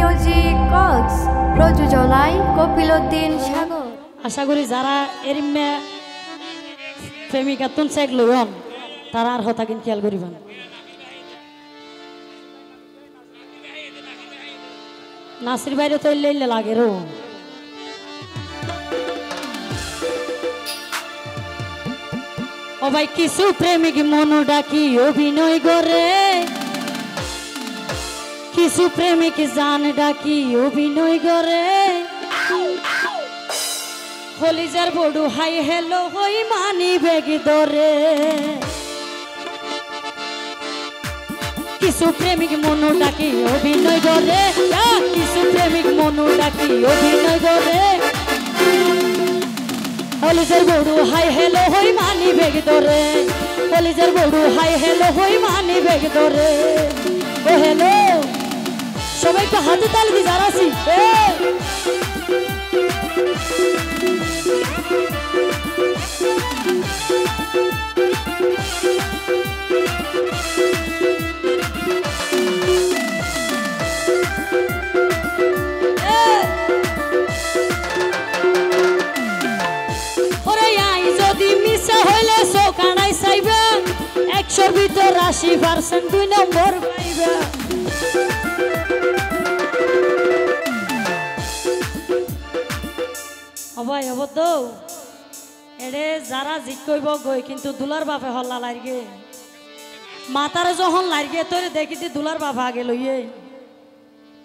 Music Cox প্রযোজনায় কপিলউদ্দিন সাগর। আশা করি যারা এরিমে প্রেমিকা তুন চেক লইন তারা আর হতা কিন খেয়াল করিবেন। নাসির বাইরে তো ইল্লে লাগে রো ও ভাই কিছু প্রেমিক মন ডাকি অভিনয় করে, কিছু প্রেমিক জান ডাকি অভিনয় করে, হলিজার বড়ু হাই হেলো হই মানি বেগ ধরে। কিছু প্রেমিক মন ডাকি অভিনয় করে, কিছু প্রেমিক মন ডাকি অভিনয় করে, হলিজার বড়ু হাই হেলো হই মানি বেগ ধরে, হলিজার বড়ু হাই হেলো হই মানি বেগ ধরে। ও হেলো সবাই একটু হাতে তালি দি যারা আছি। ভিতর 80% 2 নম্বর পাইবা। অবাই হব তো এড়ে যারা জিত কইব গই কিন্তু দুলার বাপে হল্লা লাগে মাতারে যখন লাগে তোর দেখিতে দুলার বাপা আগে লইয়ে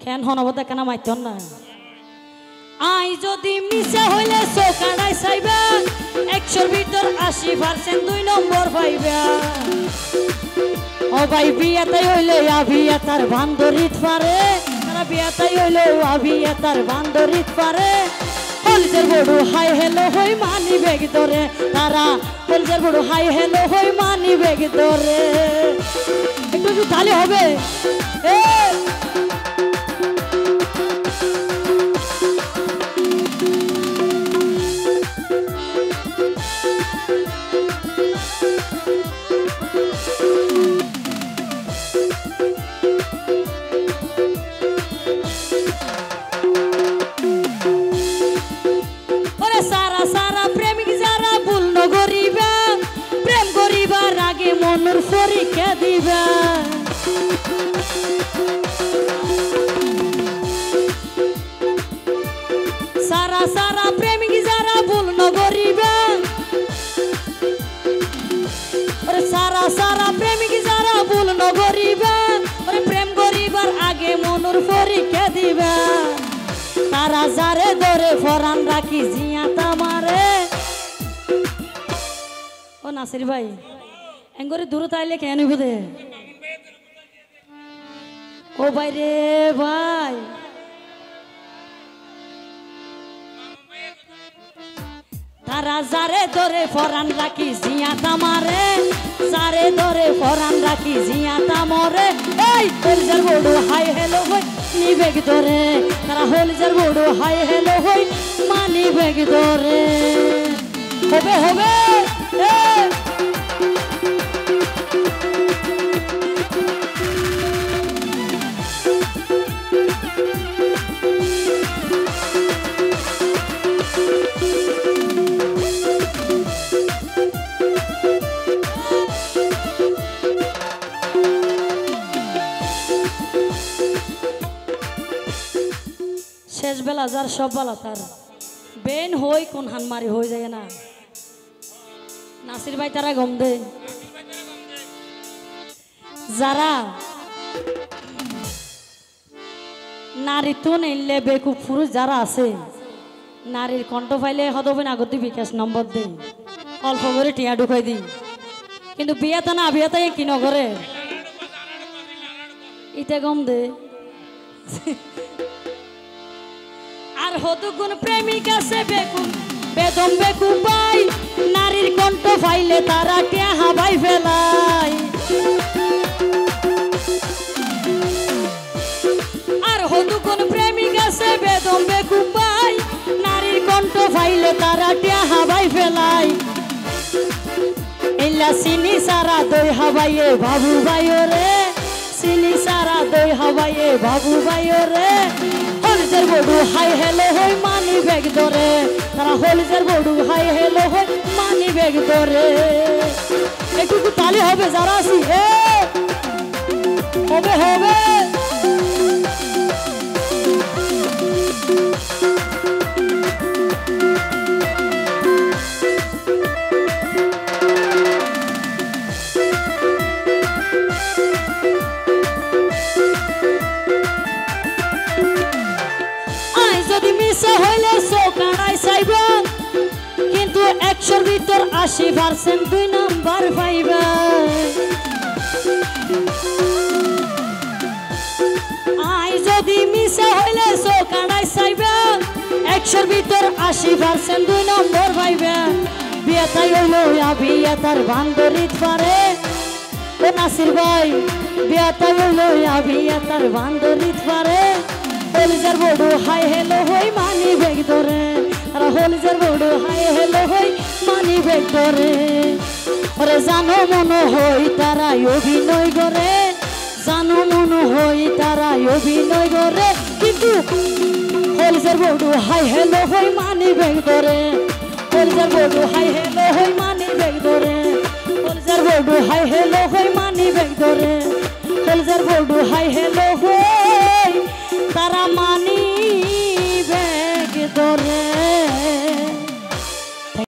কেন হনব দেখা না মাইতন না। আই যদি মিছা হইলে চোখানাই চাইবা 100 ভিতর 80% 2 নম্বর পাইবা। ও ভাই বিয়াতাই হইলে আভিয়া তার বান্দরিত পারে, তারা বিয়াতাই হইলে আভিয়া তার বান্দরিত পারে, হলিজার বড়ু হাই হেলো হই মানি বেগ ধরে, তারা হলিজার বড়ু হাই হেলো হই মানি বেগ ধরে। একটু একটু তালে হবে। মনুর পরীক্ষা দিবা সারা সারা প্রেমিক যারা ভুল নগরিবা, সারা সারা প্রেমিক যারা ভুল নগরিবা, প্রেম করিবার আগে মনুর পরীক্ষা দিবা। তারা যারে ধরে ফরান রাখি জিয়া তামারে। ও নাসির ভাই এঙ্গরে দূর তাইলে কেন বুঝে ও ভাই রে ভাই তারা যারে ধরে ফরান রাখি জিয়া তামারে, যারে ধরে ফরান রাখি জিয়া তামরে। এই হলিজার বড়ু হাই হেলো হই নিবেগ ধরে, তারা হলিজার বড়ু হাই হেলো হই মানি বেগ ধরে। হবে হবে শেষ বেলা যার সব বেলা তার বেন হই কোন হানমারি হয়ে যায় না। নাসির ভাই তারা গম দে যারা নারী তো নিলে বেকুব পুরুষ যারা আছে নারীর কণ্ঠ পাইলে হদবে আগতি বিকাশ নম্বর দেই অল্প করে টিয়া ঢুকাই দিই, কিন্তু বিয়াতে না বিয়াতে কি নগরে ইতে গম দে। আর হতুগুণ প্রেমিক আছে বেকুব বেদম বেকুব পাই, নারীর কণ্ঠ পাইলে তারা টিয়া হাবাই ফেলাই। আর হতুগুণ প্রেমিক আছে বেদম বেকুব পাই, নারীর কণ্ঠ পাইলে তারা টিয়া হাবাই ফেলাই। ইল্লা চিনি সারা দই হাবাইয়ে বাবু ভাইও রে, চিনি সারা দই হাবাইয়ে বাবু ভাইও রে। হলিজের বড়ু হাই হেলো হই মানি ব্যাগ ধরে তারা হলিজের বড়ু হাই হেলো হই মানি ব্যাগ ধরে একটু তালি হবে যারা আছি হবে হবে হইলে চৌকাড়াই চাইবা কিন্তু 100-র ভিতর 80% 2 নাম্বার পাইবা আই যদি মিশা হইলে চৌকাড়াই চাইবা 100-র ভিতর 80% 2 নম্বর পাইবা বিয়েতাই হইলো বিয়ে তার বান্ধরিত পারে ও নাসির ভাই বিয়েতাই হইলো বিয়ে তার বান্ধরিত পারে হলিজের বড়ু হাই হেলো হই মানি ব্যাগ ধরে আর হলিজের বড়ু হাই হেলো হই মানি ব্যাগ ধরে ওরে জানো মনো হই তারা অভিনয় করে জানো মনো হই তারা অভিনয় করে কিন্তু হলিজের বড়ু হাই হেলো হই মানি ব্যাগ ধরে হলিজের বড়ু হাই হেলো হই মানি ব্যাগ ধরে হলিজের বড়ু হাই হেলো হই মানি ব্যাগ ধরে হলিজের বড়ু হাই হেলো হই তারা মানি